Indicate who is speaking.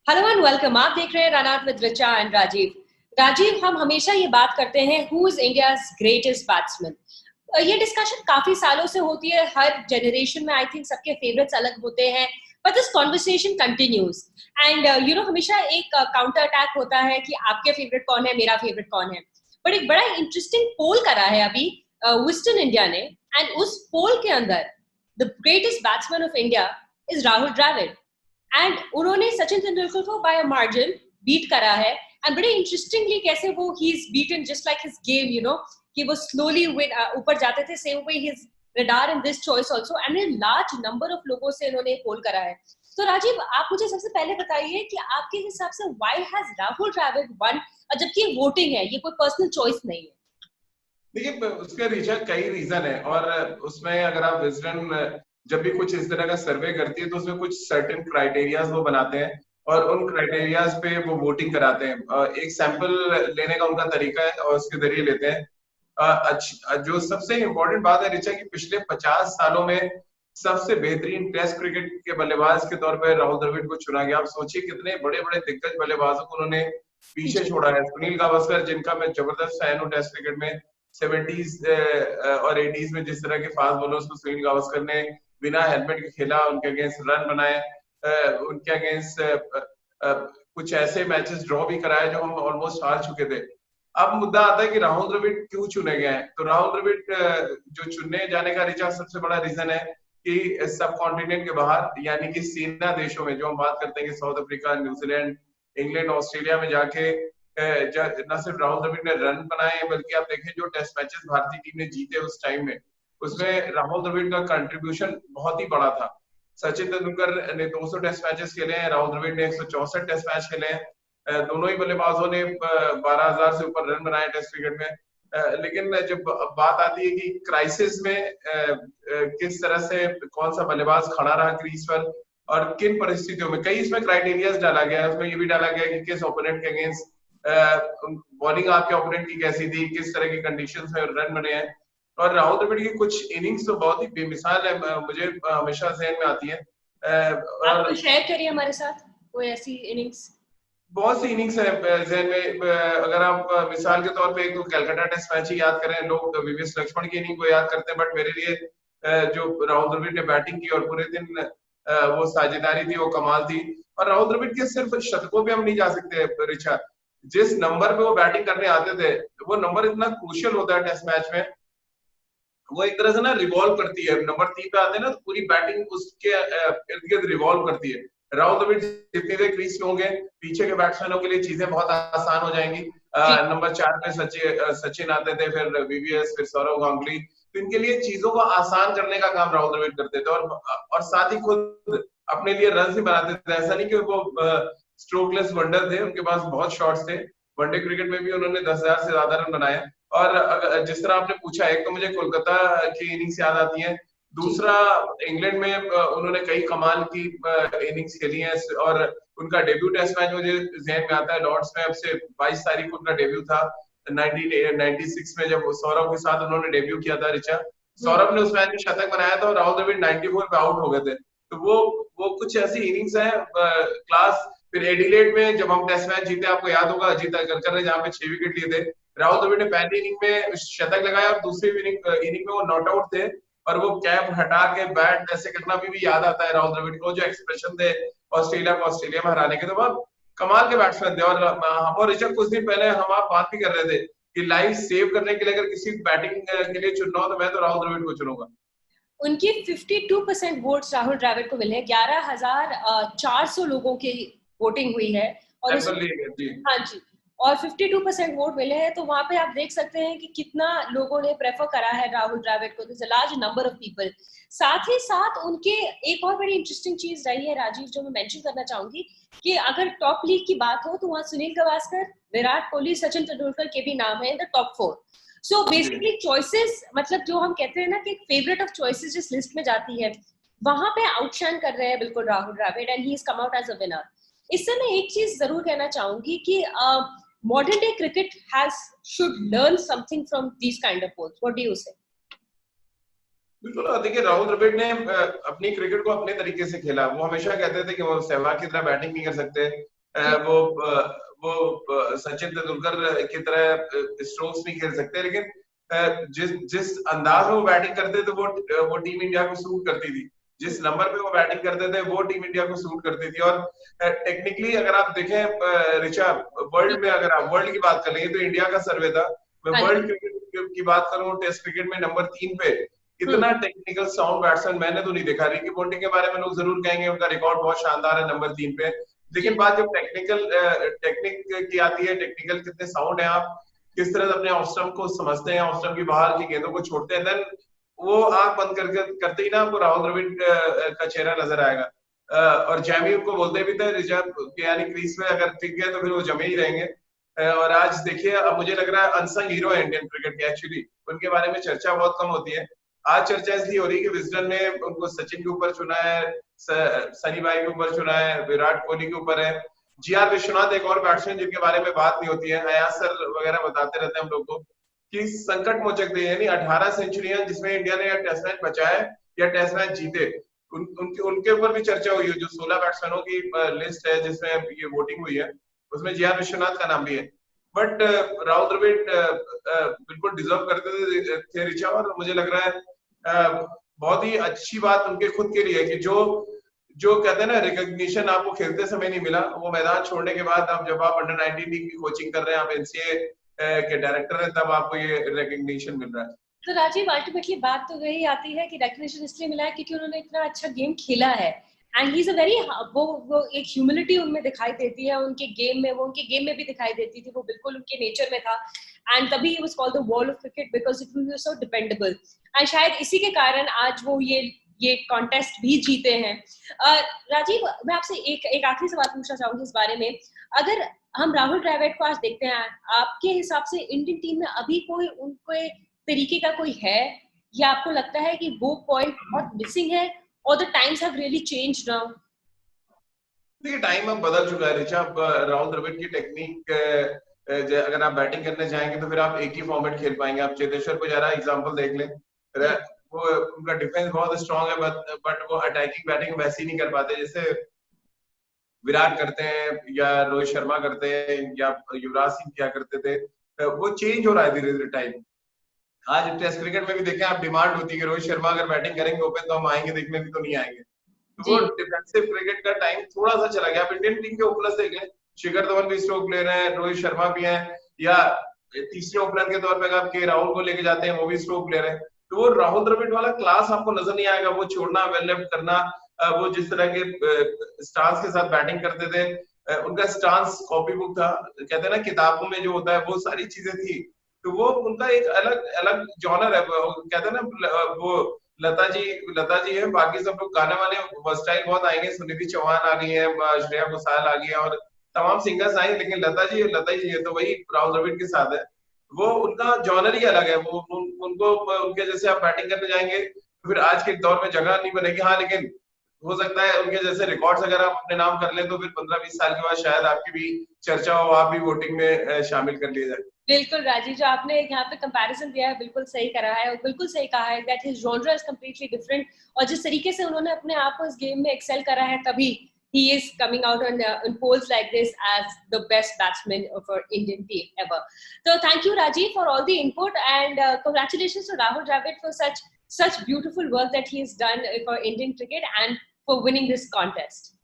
Speaker 1: Hello and welcome. आप देख रहे हैं run out with Richa and Rajiv. Rajiv, हम हमेशा ये बात करते हैं who is India's greatest batsman. ये डिस्कशन काफी सालों से होती है, हर जनरेशन में आई थिंक सबके फेवरेट्स अलग होते हैं, but this conversation continues. And हमेशा एक काउंटर अटैक होता है कि आपके फेवरेट कौन है, मेरा फेवरेट कौन है। बट एक बड़ा इंटरेस्टिंग पोल करा है अभी विस्टर्न इंडिया ने, एंड उस पोल के अंदर the greatest batsman of India is Rahul Dravid. And उन्होंने सचिन तेंदुलकर को बाय अ मार्जिन बीट करा है। एंड बड़े इंटरेस्टिंगली कैसे वो he is beaten just like his game, कि वो स्लोली ऊपर जाते थे, same way his radar in this choice also, and a large number of लोगों से इन्होंने पोल करा है। तो राजीव, आप मुझे सबसे पहले बताइए कि आपके हिसाब से why has Rahul Dravid won, जबकि वोटिंग है, ये कोई पर्सनल चॉइस नहीं है।
Speaker 2: देखिए, उसके रीजन कई रीजन है और उसमें अगर आप विजडन जब भी कुछ इस तरह का सर्वे करती है तो उसमें कुछ सर्टेन क्राइटेरियाज वो बनाते हैं और उन क्राइटेरियाज पे वो वोटिंग कराते हैं। एक सैंपल लेने का उनका तरीका है और उसके जरिए लेते हैं। जो सबसे इम्पोर्टेंट बात है ऋचा की पिछले 50 सालों में सबसे बेहतरीन टेस्ट क्रिकेट के बल्लेबाज के तौर पर राहुल द्रविड़ को चुना गया। आप सोचिए कितने बड़े बड़े दिग्गज बल्लेबाजों को उन्होंने पीछे छोड़ा है। सुनील गावस्कर, जिनका मैं जबरदस्त फैन हूँ टेस्ट क्रिकेट में, 70s और 80s में जिस तरह के फास्ट बॉलर्स को सुनील गावस्कर ने बिना हेलमेट के खेला, उनके अगेंस्ट रन बनाए, उनके अगेंस्ट कुछ ऐसे मैचेस ड्रॉ भी कराए जो हम ऑलमोस्ट हार चुके थे। अब मुद्दा आता है कि राहुल द्रविड़ क्यों चुने गए हैं। तो राहुल द्रविड़ जो चुनने जाने का रीजन, सबसे बड़ा रीजन है कि सब कॉन्टिनेंट के बाहर यानी कि सीना देशों में जो हम बात करते हैं कि south Africa, New Zealand, England, Australia में जाके न सिर्फ राहुल द्रविड़ ने रन बनाए बल्कि आप देखें जो टेस्ट मैचेस भारतीय टीम ने जीते उस टाइम में, उसमें राहुल द्रविड़ का कंट्रीब्यूशन बहुत ही बड़ा था। सचिन तेंदुलकर ने 200 टेस्ट मैचेस खेले हैं, राहुल द्रविड़ ने 164 टेस्ट मैच खेले हैं। दोनों ही बल्लेबाजों ने 12,000 से ऊपर रन बनाए टेस्ट क्रिकेट में। लेकिन जब बात आती है कि क्राइसिस में किस तरह से कौन सा बल्लेबाज खड़ा रहा क्रीज पर और किन परिस्थितियों में, कई इसमें क्राइटेरियाज डाला गया है। उसमें ये भी डाला गया कि किस ओपोनेंट के अगेंस्ट बॉलिंग आपके ओपोनेंट की कैसी थी, किस तरह की कंडीशंस में रन बने हैं। और राहुल द्रविड़ की कुछ इनिंग्स तो बहुत ही बेमिसाल है, मुझे हमेशा ज़हन में आती है।
Speaker 1: आप
Speaker 2: और
Speaker 1: कुछ शेयर करिए हमारे साथ कोई ऐसी इनिंग्स।
Speaker 2: बहुत सी इनिंग्स है ज़हन में। अगर आप मिसाल के तौर पे एक तो कलकत्ता टेस्ट मैच ही याद करें, लोग वीवीएस लक्ष्मण की इनिंग को याद करते हैं, बट मेरे लिए जो राहुल द्रविड़ ने बैटिंग की और पूरे दिन वो साझेदारी थी, वो कमाल थी। और राहुल द्रविड़ के सिर्फ शतकों पे हम नहीं जा सकते रिचा, जिस नंबर पे वो बैटिंग करने आते थे वो नंबर इतना क्रूशियल होता है टेस्ट मैच में। वो एक तरह से ना रिवॉल्व करती है, नंबर 3 पे आते हैं ना तो पूरी बैटिंग उसके इर्द गिर्द रिवॉल्व करती है। राहुल द्रविड़ जितनी देर क्रीज पे होंगे, पीछे के बैट्समैनों के लिए चीजें बहुत आसान हो जाएंगी। नंबर 4 पे सचिन आते थे, फिर वीवीएस, फिर सौरव गांगुली। तो इनके लिए चीजों को आसान करने का काम राहुल द्रविड़ करते थे और साथ ही खुद अपने लिए रन भी बनाते थे। ऐसा नहीं कि वो स्ट्रोकलेस वंडर थे, उनके पास बहुत शॉट्स थे। वनडे क्रिकेट में भी उन्होंने 10,000 से ज्यादा रन बनाए। और जिस तरह आपने पूछा, एक तो मुझे कोलकाता की इनिंग्स याद आती है, दूसरा इंग्लैंड में उन्होंने कई कमाल की इनिंग्स खेली हैं। और उनका डेब्यू टेस्ट मैच मुझे जहन में आता है, लॉर्ड्स में अब से 22 तारीख को उनका डेब्यू था 1996 में, जब सौरभ के साथ उन्होंने डेब्यू किया था रिचा। सौरभ ने उस मैच में शतक बनाया था और राहुल द्रविड़ 94 पे आउट हो गए थे। तो वो कुछ ऐसी इनिंग्स हैं क्लास। फिर एडिलेड में जब हम टेस्ट मैच जीते, आपको याद होगा, अजीत अगरकर ने जहाँ पे 6 विकेट लिए थे, राहुल द्रविड़ ने पहली इनिंग में शतक लगाया और दूसरी इनिंग में वो नॉट आउट थे और वो कैप हटा के बैट ऐसे करना भी याद आता है राहुल द्रविड़ को, जो एक्सप्रेशन थे ऑस्ट्रेलिया को ऑस्ट्रेलिया में हराने के। तो बहुत कमाल के बैट्समैन थे। और हम और ऋषभ कुछ दिन पहले हम आप बात भी कर रहे थे कि लाइफ सेव करने के लिए अगर किसी बैटिंग के लिए चुनना हो तो मैं तो राहुल द्रविड़ को चुनूंगा।
Speaker 1: उनकी 52% वोट्स राहुल द्रविड़ को मिले हैं। 11,400 लोगों की वोटिंग हुई है और हाँ जी, और 52% वोट मिले हैं। तो वहां पे आप देख सकते हैं कि कितना लोगों ने प्रेफर करा है राहुल द्रविड़ को, this a large number of people. साथ ही साथ उनके एक और बड़ी इंटरेस्टिंग चीज रही है राजीव, जो मैं मेंशन करना चाहूंगी, कि अगर टॉप लीग की बात हो तो वहाँ सुनील गावस्कर, विराट कोहली, सचिन तेंदुलकर के भी नाम है in the top 4। So basically choices, मतलब जो हम कहते हैं ना कि फेवरेट ऑफ चॉइसेस जिस लिस्ट में जाती है, वहां पे आउटशाइन कर रहे हैं बिल्कुल Rahul Dravid, and he is come out as a winner. इससे मैं एक चीज जरूर कहना चाहूंगी कि modern day cricket should learn something from these kind of polls. What do you say?
Speaker 2: बिल्कुल। देखिए, राहुल द्रविड़ ने अपनी क्रिकेट को अपने तरीके से खेला। वो हमेशा कहते थे कि वो सहवाग की तरह बैटिंग नहीं कर सकते, वो सचिन तेंदुलकर की तरह स्ट्रोक्स नहीं खेल सकते, लेकिन जिस जिस अंदाज में वो बैटिंग करते थे वो टीम इंडिया को सूट करती थी। जिस नंबर पे वो बैटिंग करते थे वो टीम इंडिया को सूट करती थी। और टेक्निकली अगर आप देखें ऋचा, वर्ल्ड में अगर आप वर्ल्ड की बात कर लेंगे तो इंडिया का सर्वे था। मैं वर्ल्ड क्रिकेट की बात करूं, टेस्ट क्रिकेट में नंबर 3 पे इतना टेक्निकल साउंड बैट्समैन मैंने तो नहीं देखा। रिकी पॉन्टिंग के बारे में लोग जरूर कहेंगे उनका रिकॉर्ड बहुत शानदार है नंबर 3 पे, लेकिन बात जब टेक्निक की आती है, टेक्निकल कितने साउंड है, आप किस तरह से अपने ऑफ स्टंप को समझते हैं, ऑफ स्टंप की बाहर की गेंदों को छोड़ते हैं, देन वो आंख बंद करते ही ना आपको राहुल द्रविड़ का चेहरा नजर आएगा। और जैमी उनको बोलते भी थे रिजर्व यानी क्रीज में अगर टिक गए तो फिर वो जमे ही रहेंगे। और आज देखिए, अब मुझे लग रहा है अनसंग हीरो है इंडियन क्रिकेट के, एक्चुअली उनके बारे में चर्चा बहुत कम होती है। आज चर्चा इसलिए हो रही है कि विजडन ने उनको सचिन के ऊपर चुना है, सनी भाई के ऊपर चुना है, विराट कोहली के ऊपर है, जी.आर. विश्वनाथ एक और बैट्समैन जिनके बारे में बात नहीं होती है, अयाज सर वगैरह बताते रहते हैं हम लोग को कि संकट मोचक थे, यानी 18 सेंचुरियां जिसमें इंडिया ने या टेस्ट मैच बचाए या टेस्ट मैच जीते, उनके ऊपर भी चर्चा हुई है। जो 16 बैट्समैनों की लिस्ट है जिसमें ये वोटिंग हुई है, उसमें जी.आर. विश्वनाथ का नाम भी है। बट राहुल द्रविड़ बिल्कुल डिजर्व करते थे ऋचा, और मुझे लग रहा है बहुत ही अच्छी बात उनके खुद के लिए कि जो कहते हैं ना, रिकॉग्निशन आपको खेलते समय नहीं मिला, वो मैदान छोड़ने के बाद अब जब आप अंडर 19 टीम की कोचिंग कर रहे हैं, आप एनसीए के डायरेक्टर हैं, तब आपको ये रिकॉग्निशन मिल रहा है।
Speaker 1: तो राजीव, अल्टीमेटली बात तो वही आती है कि रिकॉग्निशन इसलिए मिला है क्योंकि उन्होंने इतना अच्छा गेम खेला है, and he is a very, वो एक ह्यूमिलिटी उनमें दिखाई देती है उनके गेम में, वो उनके गेम में भी दिखाई देती थी, वो बिल्कुल उनके नेचर में था, एंड तभी he was called the wall of cricket because it was so dependable, and शायद इसी के कारण आज वो ये कॉन्टेस्ट भी जीते हैं। राजीव, मैं आपसे एक आखिरी सवाल पूछना चाहूंगी इस बारे में। अगर हम राहुल द्रविड़ को आज देखते हैं, आपके हिसाब से इंडियन टीम में अभी कोई उनके तरीके का कोई है, या आपको लगता है कि वो पॉइंट बहुत मिसिंग है, और the times have really changed now?
Speaker 2: देखिए, टाइम अब बदल चुका है ऋचा। राहुल द्रविड़ की टेक्निक, अगर आप बैटिंग करने जाएंगे तो फिर आप एक ही फॉर्मेट खेल पाएंगे। आप चेतेश्वर पुजारा एग्जांपल देख लें, वो उनका डिफेंस बहुत स्ट्रांग है, बट वो अटैकिंग बैटिंग वैसी नहीं कर पाते जैसे विराट करते हैं या रोहित शर्मा करते हैं या युवराज सिंह क्या करते थे। वो चेंज हो रहा है धीरे धीरे टाइम। आज टेस्ट क्रिकेट में भी देखें आप, डिमांड होती है कि रोहित शर्मा अगर बैटिंग करेंगे ओपन तो हम आएंगे देखने, भी तो नहीं आएंगे। तो वो डिफेंसिव क्रिकेट का टाइम थोड़ा सा चला गया। आप इंडियन टीम के ओपनर्स देख लें, शिखर धवन भी स्ट्रोक प्लेयर है, रोहित शर्मा भी है, या तीसरे ओपनर के तौर पर अगर आप के राहुल को लेके जाते हैं वो भी स्ट्रोक प्लेयर है। तो वो राहुल द्रविड़ वाला क्लास आपको नजर नहीं आएगा। वो छोड़ना, वेल लेफ्ट करना, वो जिस तरह के स्टांस के साथ बैटिंग करते थे, उनका स्टांस कॉपी बुक था, कहते हैं ना किताबों में जो होता है वो सारी चीजें थी। तो वो उनका एक अलग अलग जॉनर है। कहते हैं ना, वो लता जी है, बाकी सब लोग गाने वाले वर्सटाइल बहुत आएंगे, सुनिधि चौहान आ गई है, श्रेया घोषाल आ गई है, और तमाम सिंगर्स आए, लेकिन लता जी है तो वही राहुल द्रविड़ के साथ है। वो उनका जॉनर ही अलग है। वो उनको उनके जैसे आप बैटिंग करने जाएंगे तो फिर आज के दौर में जगह नहीं बनेगी। हाँ, लेकिन हो सकता है उनके जैसे रिकॉर्ड्स अगर आप अपने नाम कर लें तो फिर 15-20 साल के बाद शायद आपकी भी चर्चा हो, आप भी वोटिंग में शामिल कर लिए जाए।
Speaker 1: बिल्कुल राजीव, जो आपने यहाँ पे कंपैरिजन दिया है बिल्कुल सही करा है, और बिल्कुल सही कहा है that his genre is completely different, और जिस तरीके से उन्होंने अपने आप को इस गेम में एक्सेल करा है, तभी he is coming out on polls like this as the best batsman of our Indian team ever. So thank you Rajiv for all the input, and congratulations to Rahul Dravid for such beautiful work that he has done for Indian cricket and for winning this contest.